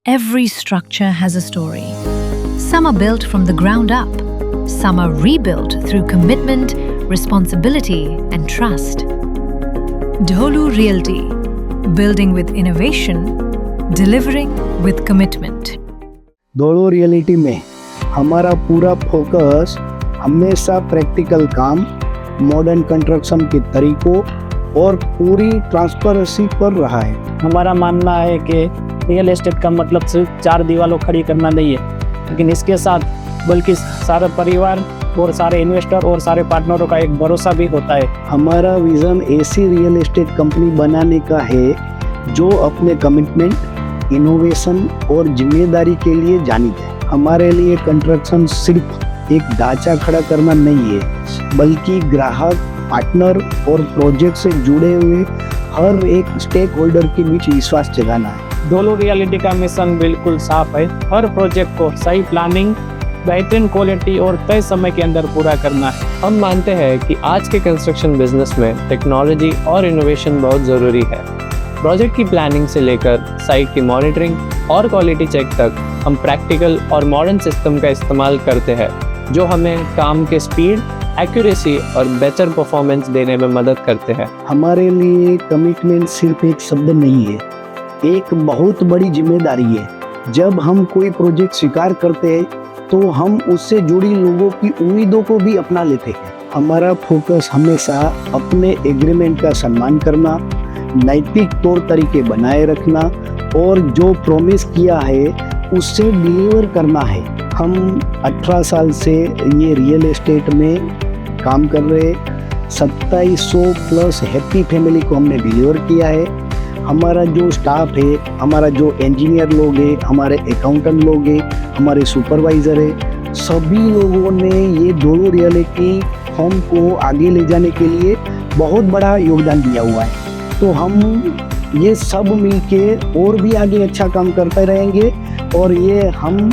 Every structure has a story. Some are built from the ground up. Some are rebuilt through commitment, responsibility, and trust. Dholu Realty, building with innovation, delivering with commitment. धोलो reality में हमारा पूरा focus हमेशा practical काम, modern construction के तरीकों और पूरी ट्रांसपेरेंसी पर रहा है। हमारा मानना है कि रियल एस्टेट का मतलब सिर्फ 4 दीवारों खड़ी करना नहीं है, लेकिन इसके साथ बल्कि सारा परिवार और सारे इन्वेस्टर और सारे पार्टनरों का एक भरोसा भी होता है। हमारा विज़न ऐसी रियल एस्टेट कंपनी बनाने का है जो अपने कमिटमेंट, इनोवेशन और जिम्मेदारी के लिए जानी जाए। हमारे लिए कंस्ट्रक्शन सिर्फ एक ढांचा खड़ा करना नहीं है, बल्कि ग्राहक, पार्टनर और प्रोजेक्ट से जुड़े हुए हर एक स्टेक होल्डर के बीच विश्वास जगाना है। धोलो रियलिटी का मिशन बिल्कुल साफ है। हर प्रोजेक्ट को सही प्लानिंग, बेहतरीन क्वालिटी और तय समय के अंदर पूरा करना है। हम मानते हैं कि आज के कंस्ट्रक्शन बिजनेस में टेक्नोलॉजी और इनोवेशन बहुत ज़रूरी है। प्रोजेक्ट की प्लानिंग से लेकर साइट की मॉनिटरिंग और क्वालिटी चेक तक हम प्रैक्टिकल और मॉडर्न सिस्टम का इस्तेमाल करते हैं, जो हमें काम के स्पीड, एक्यूरेसी और बेहतर परफॉर्मेंस देने में मदद करते हैं। हमारे लिए कमिटमेंट सिर्फ एक शब्द नहीं है, एक बहुत बड़ी जिम्मेदारी है। जब हम कोई प्रोजेक्ट स्वीकार करते हैं तो हम उससे जुड़ी लोगों की उम्मीदों को भी अपना लेते हैं। हमारा फोकस हमेशा अपने एग्रीमेंट का सम्मान करना, नैतिक तौर तरीके बनाए रखना और जो प्रॉमिस किया है उससे डिलीवर करना है। हम 18 साल से ये रियल एस्टेट में काम कर रहे 2700 प्लस हैप्पी फैमिली को हमने डिलीवर किया है। हमारा जो स्टाफ है, हमारा जो इंजीनियर लोग हैं, हमारे अकाउंटेंट लोग हैं, हमारे सुपरवाइज़र है, सभी लोगों ने ये धोलो रियलिटी फर्म को आगे ले जाने के लिए बहुत बड़ा योगदान दिया हुआ है। तो हम ये सब मिलके और भी आगे अच्छा काम करते रहेंगे और ये हम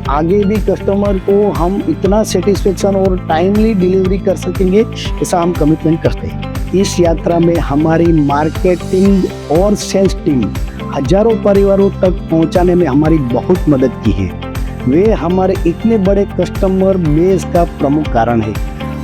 आगे भी कस्टमर को हम इतना सेटिस्फेक्शन और टाइमली डिलीवरी कर सकेंगे, ऐसा हम कमिटमेंट करते हैं। इस यात्रा में हमारी मार्केटिंग और सेल्स टीम हजारों परिवारों तक पहुंचाने में हमारी बहुत मदद की है। वे हमारे इतने बड़े कस्टमर बेस का प्रमुख कारण है।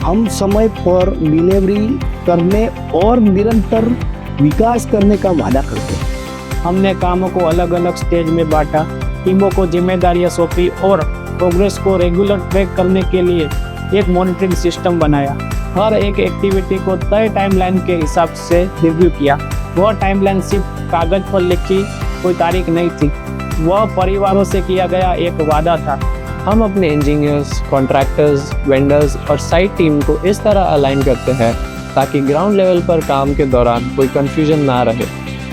हम समय पर डिलीवरी करने और निरंतर विकास करने का वादा करते हैं। हमने कामों को अलग अलग स्टेज में बांटा, टीमों को जिम्मेदारियां सौंपी और प्रोग्रेस को रेगुलर ट्रैक करने के लिए एक मॉनिटरिंग सिस्टम बनाया। हर एक एक्टिविटी को तय टाइमलाइन के हिसाब से रिव्यू किया। वह टाइमलाइन सिर्फ कागज पर लिखी कोई तारीख नहीं थी, वह परिवारों से किया गया एक वादा था। हम अपने इंजीनियर्स, कॉन्ट्रैक्टर्स, वेंडर्स और साइट टीम को इस तरह अलाइन करते हैं ताकि ग्राउंड लेवल पर काम के दौरान कोई कंफ्यूजन ना रहे,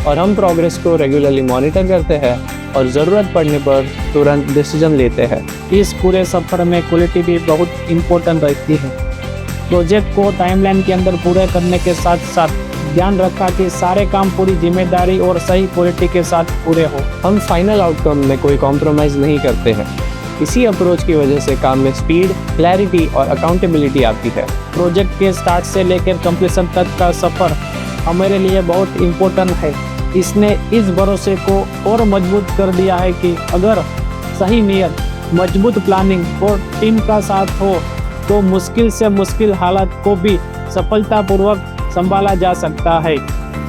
और हम प्रोग्रेस को रेगुलरली मॉनिटर करते हैं और ज़रूरत पड़ने पर तुरंत डिसीजन लेते हैं। इस पूरे सफ़र में क्वालिटी भी बहुत इम्पोर्टेंट रहती है। प्रोजेक्ट को टाइमलाइन के अंदर पूरे करने के साथ साथ ध्यान रखा कि सारे काम पूरी जिम्मेदारी और सही क्वालिटी के साथ पूरे हो। हम फाइनल आउटकम में कोई कॉम्प्रोमाइज़ नहीं करते हैं। इसी अप्रोच की वजह से काम में स्पीड, क्लैरिटी और अकाउंटेबिलिटी आती है। प्रोजेक्ट के स्टार्ट से लेकर कंप्लीशन तक का सफ़र हमारे लिए बहुत इम्पोर्टेंट है। इसने इस भरोसे को और मजबूत कर दिया है कि अगर सही नियत, मजबूत प्लानिंग और टीम का साथ हो तो मुश्किल से मुश्किल हालात को भी सफलतापूर्वक संभाला जा सकता है।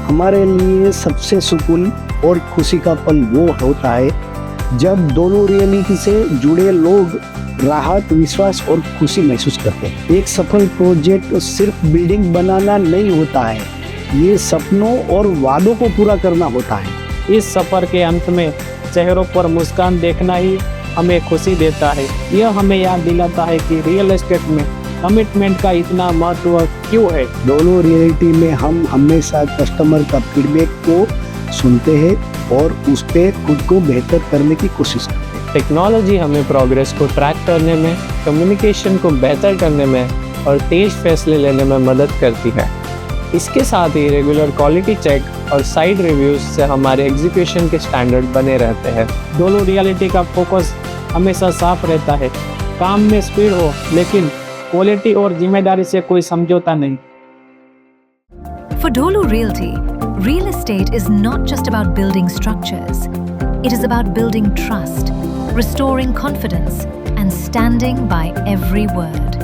हमारे लिए सबसे सुकून और खुशी का पल वो होता है जब धोलो रियलिटी से जुड़े लोग राहत, विश्वास और खुशी महसूस करते हैं। एक सफल प्रोजेक्ट सिर्फ बिल्डिंग बनाना नहीं होता है, ये सपनों और वादों को पूरा करना होता है। इस सफ़र के अंत में चेहरों पर मुस्कान देखना ही हमें खुशी देता है। यह हमें याद दिलाता है कि रियल एस्टेट में कमिटमेंट का इतना महत्व क्यों है। धोलो रियलिटी में हम हमेशा कस्टमर का फीडबैक को सुनते हैं और उस पर खुद को बेहतर करने की कोशिश करते हैं। टेक्नोलॉजी हमें प्रोग्रेस को ट्रैक करने में, कम्युनिकेशन को बेहतर करने में और तेज फैसले लेने में मदद करती है। इसके साथ ही रेगुलर क्वालिटी चेक और साइट रिव्यूज से हमारे एग्जीक्यूशन के स्टैंडर्ड बने रहते हैं। धोलो रियलिटी का फोकस हमेशा साफ रहता है। काम में स्पीड हो, लेकिन क्वालिटी और जिम्मेदारी से कोई समझौता नहीं। For Dholu Realty, real estate is not just about building structures. It is about building trust, restoring confidence, and standing by every word.